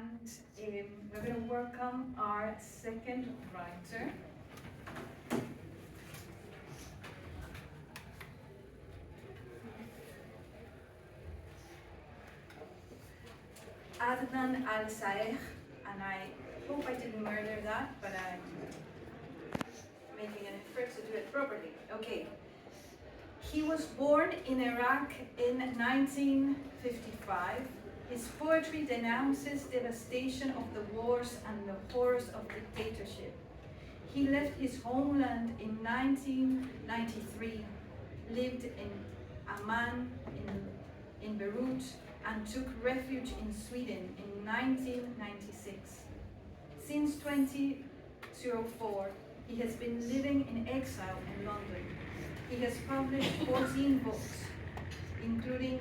And we're going to welcome our second writer. Adnan Al-Sayegh, and I hope I didn't murder that, but I'm making an effort to do it properly. Okay. He was born in Iraq in 1955. His poetry denounces devastation of the wars and the horrors of dictatorship. He left his homeland in 1993, lived in Amman, in Beirut, and took refuge in Sweden in 1996. Since 2004, he has been living in exile in London. He has published 14 books, including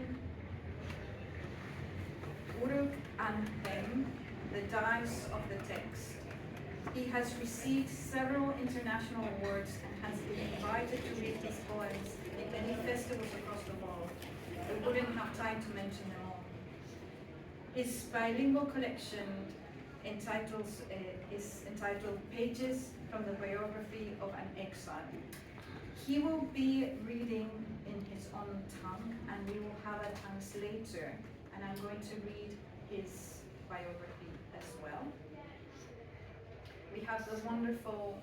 Uruk and Hem, The Dice of the Text. He has received several international awards and has been invited to read his poems in many festivals across the world. I wouldn't have time to mention them all. His bilingual collection is entitled Pages from the Biography of an Exile. He will be reading in his own tongue, and we will have a translator, and I'm going to read his biography as well. We have the wonderful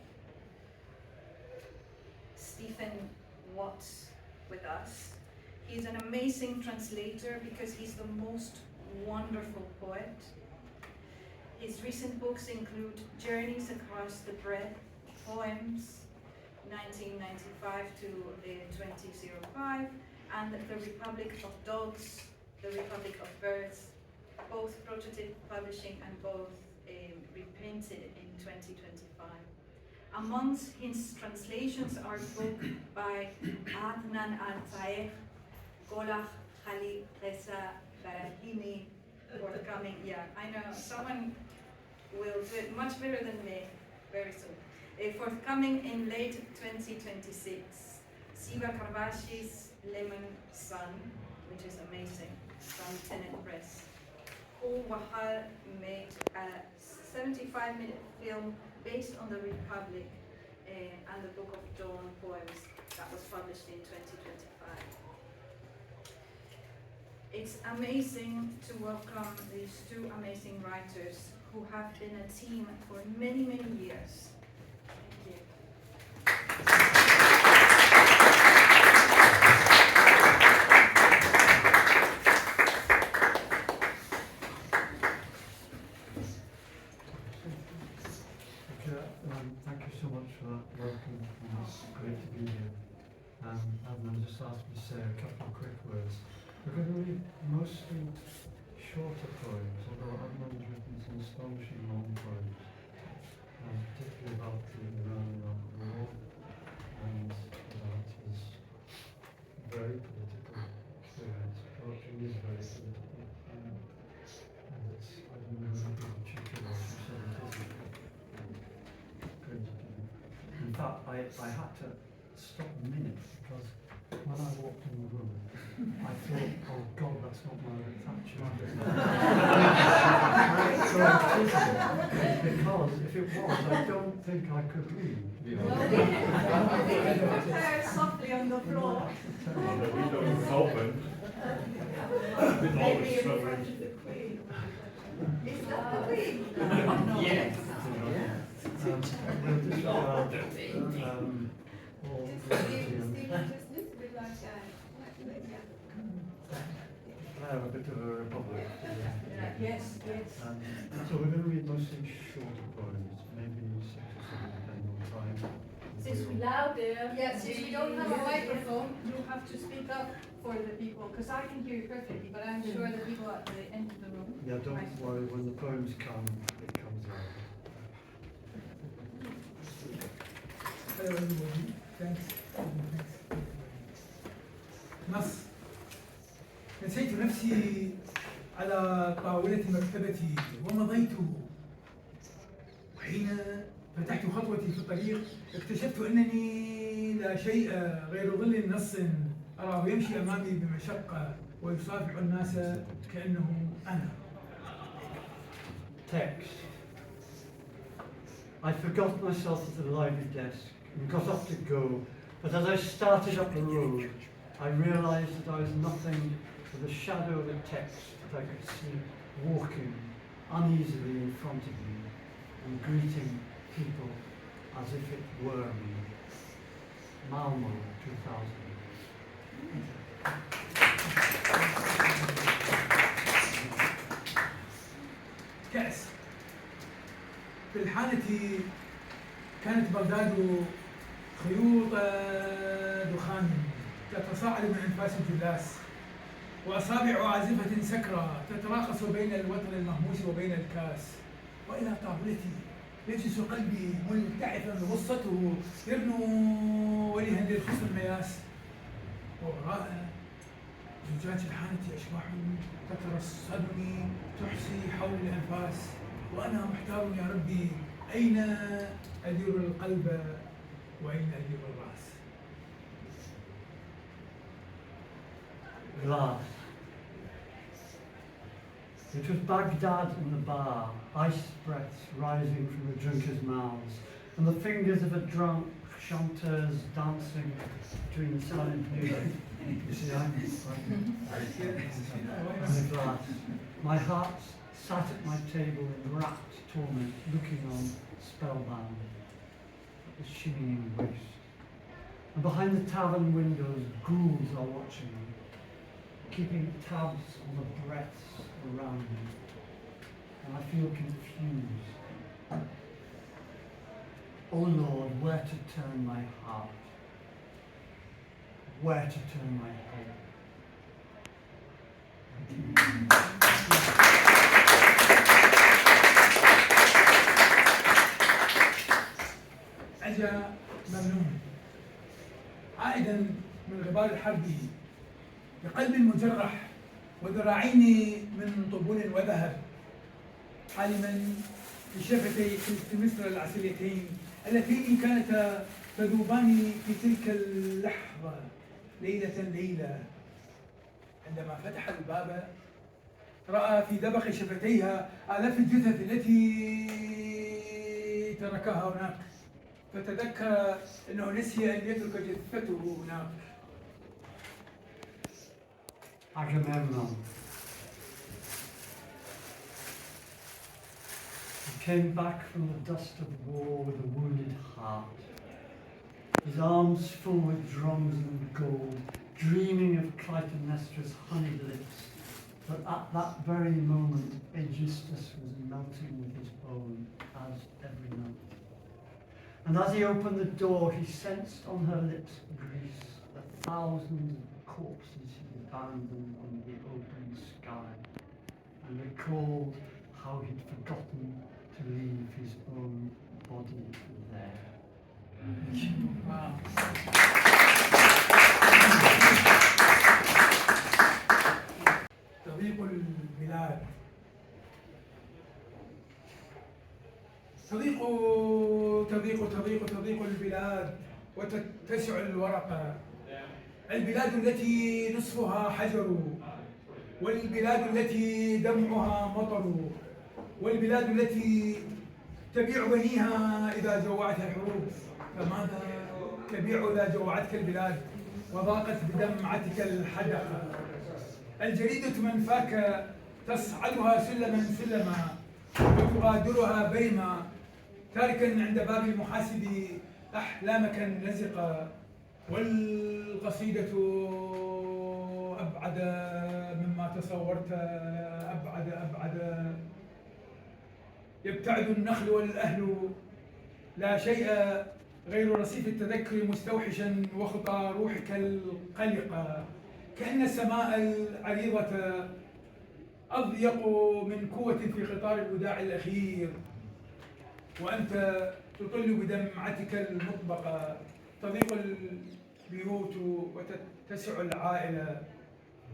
ستيفن Wats with us. He's an amazing translator because he's the most wonderful poet. His recent books include Journeys Across the Breath, Poems, 1995 to 2005, and The Republic of Dogs, The Republic of Birds, both prototype publishing and both reprinted in 2025. Amongst his translations are a book by Adnan Al-Sayegh, Golach Khali Reza Barahimi, forthcoming. Yeah, I know someone will do it much better than me very soon. Forthcoming in late 2026. Siva Karvashi's Lemon Sun, which is amazing, from Tenet Press. Paul Wahal made a 75-minute film based on the Republic and the Book of Dawn poems that was published in 2025. It's amazing to welcome these two amazing writers who have been a team for many, many years. Thank you so much for that welcome. It's great to be here. Adnan just asked me to say a couple of quick words. We're going to read mostly shorter poems, although Adnan's written some astonishing long poems, particularly about the Iran-Iraq war and about his very political experience. Poetry is very political, and it's, I don't know who the tutor was who said it is. In fact, I had to stop a minute because when I walked in the room, I thought, oh God, that's not Margaret Thatcher. Because if it was, I don't think I could read. Put her softly on the floor. Maybe in front of the Queen. Is that the Queen? Yes. I have a bit of a republic. Yes, yes. So we're going to read mostly shorter poems, maybe 6 or 7 depending on time. Since we're loud there, yes, since we don't have a microphone, you have to speak up for the people, because I can hear you perfectly, but I'm sure the people at the end of the room. Yeah, don't worry, when the poems come, it comes out. Hello everybody, thanks. نص نسيت نفسي على طاولة مكتبتي ومضيت، وحين فتحت خطوتي في الطريق اكتشفت أنني لا شيء غير ظل نص أراه يمشي أمامي بمشقة ويصافح الناس كأنه أنا. text. I forgot myself at the library desk and got up to go, but as I started up the road, I realised that I was nothing but the shadow of a text that I could see walking uneasily in front of me and greeting people as if it were me. Malmo, 2000. كأس. في الحانة كانت بغداد خيوط دخان تتصاعد من أنفاس الجلاس، وأصابع عازفة سكرة تتراقص بين الوطن المهموس وبين الكاس. وإلى طاولتي يجلس قلبي ملتعثا غصته يرنو وليها للخصم المياس، ووراء زجاج الحانة أشباح تترصدني تحصي حول الأنفاس، وأنا محتار يا ربي أين أدير القلب وأين أدير الرأس. Glass. It was Baghdad in the bar, ice breaths rising from the drinkers' mouths, and the fingers of a drunk chanteurs dancing between the silent music. You see, I'm in the glass. My heart sat at my table in rapt torment, looking on spellbound at the shimmying waste. And behind the tavern windows, ghouls are watching me, keeping tabs on the breaths around me, and I feel confused. Oh Lord, where to turn my heart? Where to turn my head? أجا ممنون عائدا من غبار الحرب بقلب مجرح وذراعين من طبول وذهب، حالما بشفتي مصر العسليتين اللتين كانتا تذوبان في تلك اللحظة ليلة. عندما فتح الباب رأى في دبق شفتيها آلاف الجثث التي تركها هناك، فتذكر أنه نسي أن يترك جثته هناك. Agamemnon. He came back from the dust of war with a wounded heart, his arms full with drums and gold, dreaming of Clytemnestra's honeyed lips, but at that very moment Aegisthus was melting with his own, as every night. And as he opened the door, he sensed on her lips grease, the thousands of corpses he abandoned on the open sky, and recalled how he'd forgotten to leave his own body there. تضيق البلاد تضيق البلاد وتتسع الورقة، البلاد التي نصفها حجر، والبلاد التي دمعها مطر، والبلاد التي تبيع بنيها إذا جوعتها الحروب. فماذا تبيع إذا جوعتك البلاد وضاقت بدمعتك الحدقة؟ الجريدة منفاك تصعدها سلما وتغادرها برما، تاركا عند باب المحاسب أحلامك النزقة. والقصيدة أبعد مما تصورت، أبعد يبتعد النخل والأهل، لا شيء غير رصيف التذكر مستوحشا وخطى روحك القلقة، كأن السماء العريضة أضيق من قوة في قطار الوداع الأخير، وأنت تطل بدمعتك المطبقة. تضيق البيوت وتتسع العائلة،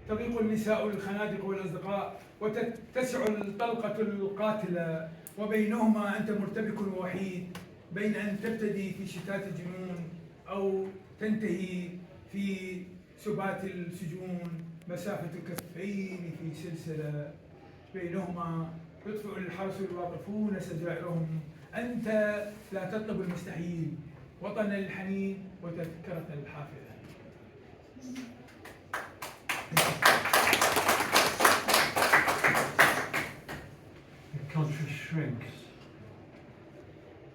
تضيق النساء الخنادق والأصدقاء وتتسع الطلقة القاتلة، وبينهما أنت مرتبك ووحيد بين أن تبتدي في شتات الجنون أو تنتهي في سبات السجون، مسافة كفين في سلسلة، بينهما يطفئ الحرس الواقفون سجائرهم. أنت لا تطلب المستحيل، وطن الحنين وتذكرة الحافظة. The country shrinks.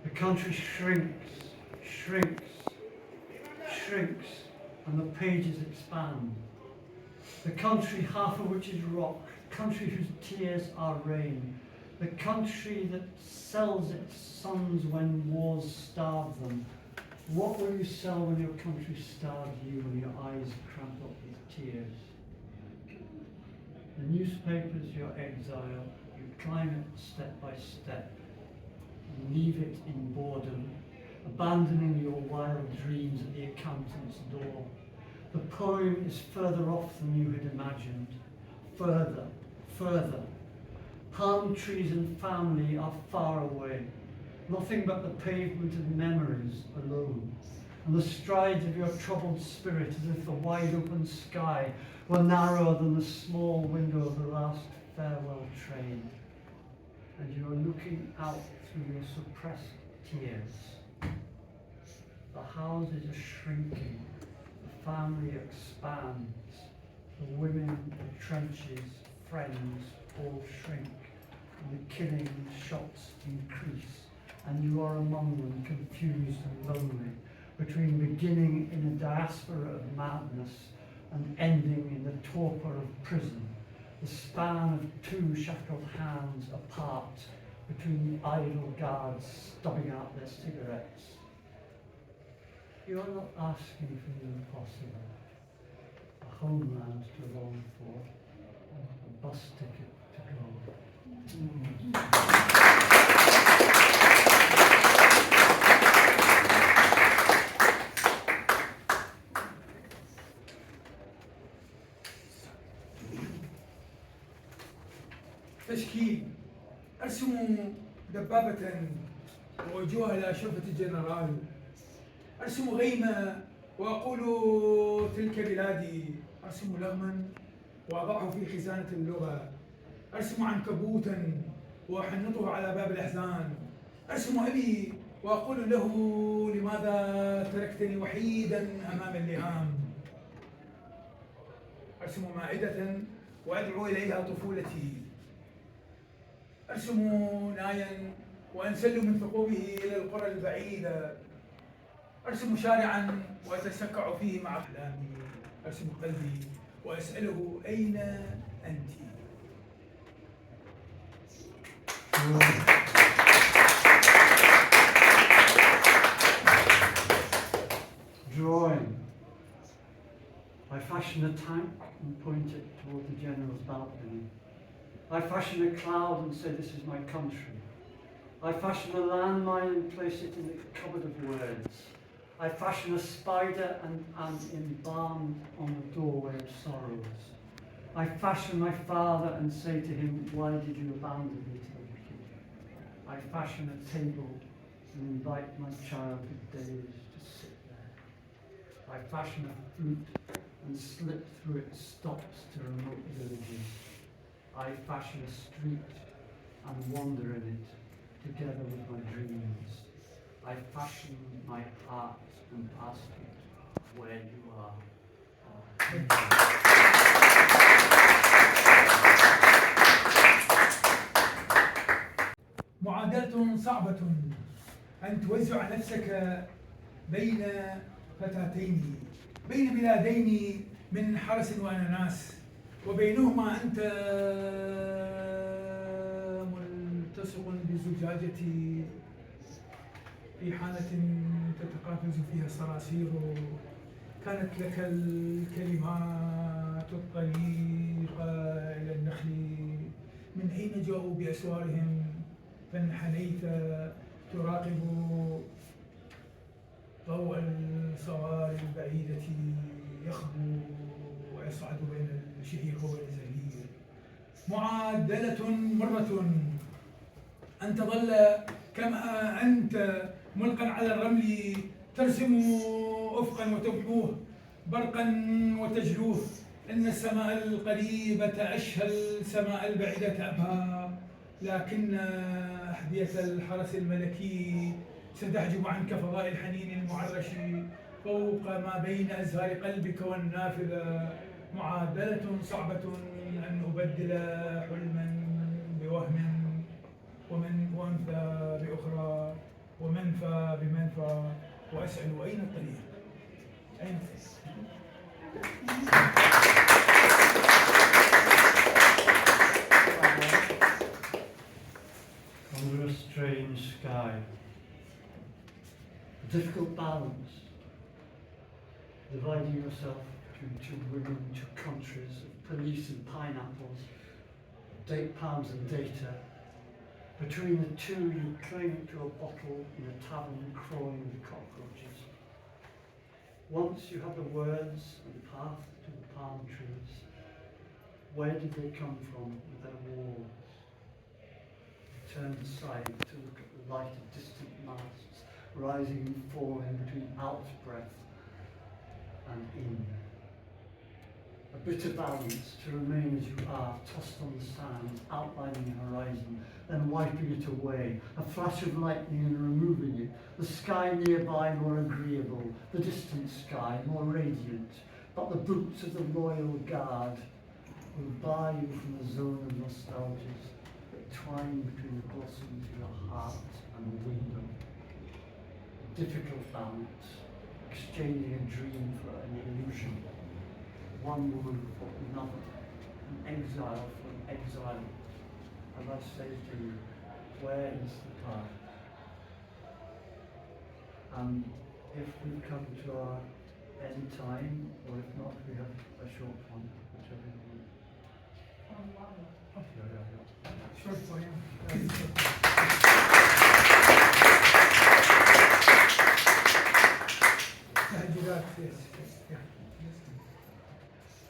The country shrinks, shrinks, shrinks, and the pages expand. The country, half of which is rock, country whose tears are rain, the country that sells its sons when wars starve them. What will you sell when your country starves you and your eyes cramp up with tears? The newspaper's your exile, you climb it step by step, and leave it in boredom, abandoning your wild dreams at the accountant's door. The poem is further off than you had imagined. Further, further. Palm trees and family are far away. Nothing but the pavement of memories alone. And the strides of your troubled spirit as if the wide open sky were narrower than the small window of the last farewell train. And you are looking out through your suppressed tears. The houses are shrinking. The family expands. The women, the trenches, friends all shrink. And the killing shots increase. And you are among them, confused and lonely, between beginning in a diaspora of madness and ending in the torpor of prison, the span of two shackled hands apart between the idle guards stubbing out their cigarettes. You are not asking for the impossible, a homeland to long for, a bus ticket to go. تشكيل. أرسم دبابة ووجهها إلى شرفة الجنرال. أرسم غيمة وأقول تلك بلادي. أرسم لغما وأضعه في خزانة اللغة. أرسم عنكبوتا وأحنطه على باب الأحزان. أرسم أبي وأقول له لماذا تركتني وحيدا أمام اللئام. أرسم مائدة وأدعو إليها طفولتي. أرسم نايا وأنسل من ثقوبه إلى القرى البعيدة. أرسم شارعا وأتسكع فيه مع أحلامي. أرسم قلبي وأسأله أين أنت؟ Drawing. I fashion a tank and point it toward the general's balcony. I fashion a cloud and say, this is my country. I fashion a landmine and place it in the cupboard of words. I fashion a spider and am embalmed on the doorway of sorrows. I fashion my father and say to him, why did you abandon me to the wicked? I fashion a table and invite my childhood days to sit there. I fashion a flute and slip through its stops to remote villages. I fashion a street and wander in it, together with my dreams. I fashion my heart and ask it where you are. معادلة صعبة أن توزع نفسك بين فتاتين، بين بلادين من حرس وأناناس، وبينهما أنت ملتصق بالزجاجة في حالة تتقافز فيها الصراصير. كانت لك الكلمات الطريقة إلى النخل، من أين جاءوا بأسوارهم؟ فانحنيت تراقب ضوء الصواري البعيدة يخبو ويصعد بين الشهيق والزهير. معادلة مرة أن تظل كما أنت ملقا على الرمل، ترسم أفقا وتمحوه، برقا وتجلوه. إن السماء القريبة أشهى السماء البعيدة أبهى. لكن أحذية الحرس الملكي ستحجب عنك فضاء الحنين المعرش فوق ما بين أزهار قلبك والنافذة. معادلة صعبة أن أبدل حلما بوهم وأنثى بأخرى ومنفى بمنفى وأسأل أين الطريق؟ أين الطريق؟ Under a strange sky, a difficult balance, dividing yourself between two women, two countries, police and pineapples, date palms and data. Between the two, you cling to a bottle in a tavern crawling with cockroaches. Once you have the words and the path to the palm trees. Where did they come from with their walls? Turned aside to look at the light of distant masts rising and falling between out-breath and in. A bitter balance to remain as you are, tossed on the sand, outlining the horizon, then wiping it away, a flash of lightning and removing it, the sky nearby more agreeable, the distant sky more radiant, but the boots of the royal guard will bar you from the zone of nostalgias that twine between the blossoms of your heart and the window. A difficult balance, exchanging a dream for an illusion. One woman for another, an exile for an exile. And I say to you, where is the path? And if we've come to our end time, or if not, we have a short one, whichever you want. Short poem.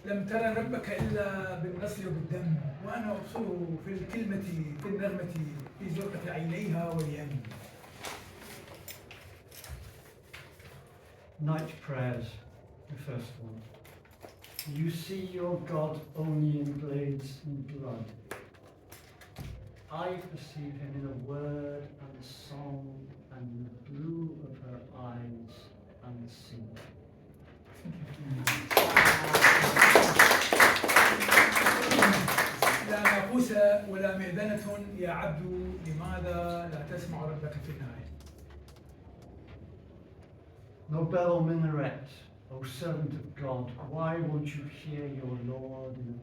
لم ترى ربك إلا بالنصل وبالدم وأنا أبصره في الكلمة في النغمة في زرقة عينيها واليم. Night prayers, the first one. You see your God only in blades and blood. I perceive him in a word and a song and in the blue of her eyes and the sea. لا ناقوس ولا مئذنة يا عبد لماذا لا تسمع ربك في النهاية. No bell or minaret, O servant of God, why won't you hear your Lord in the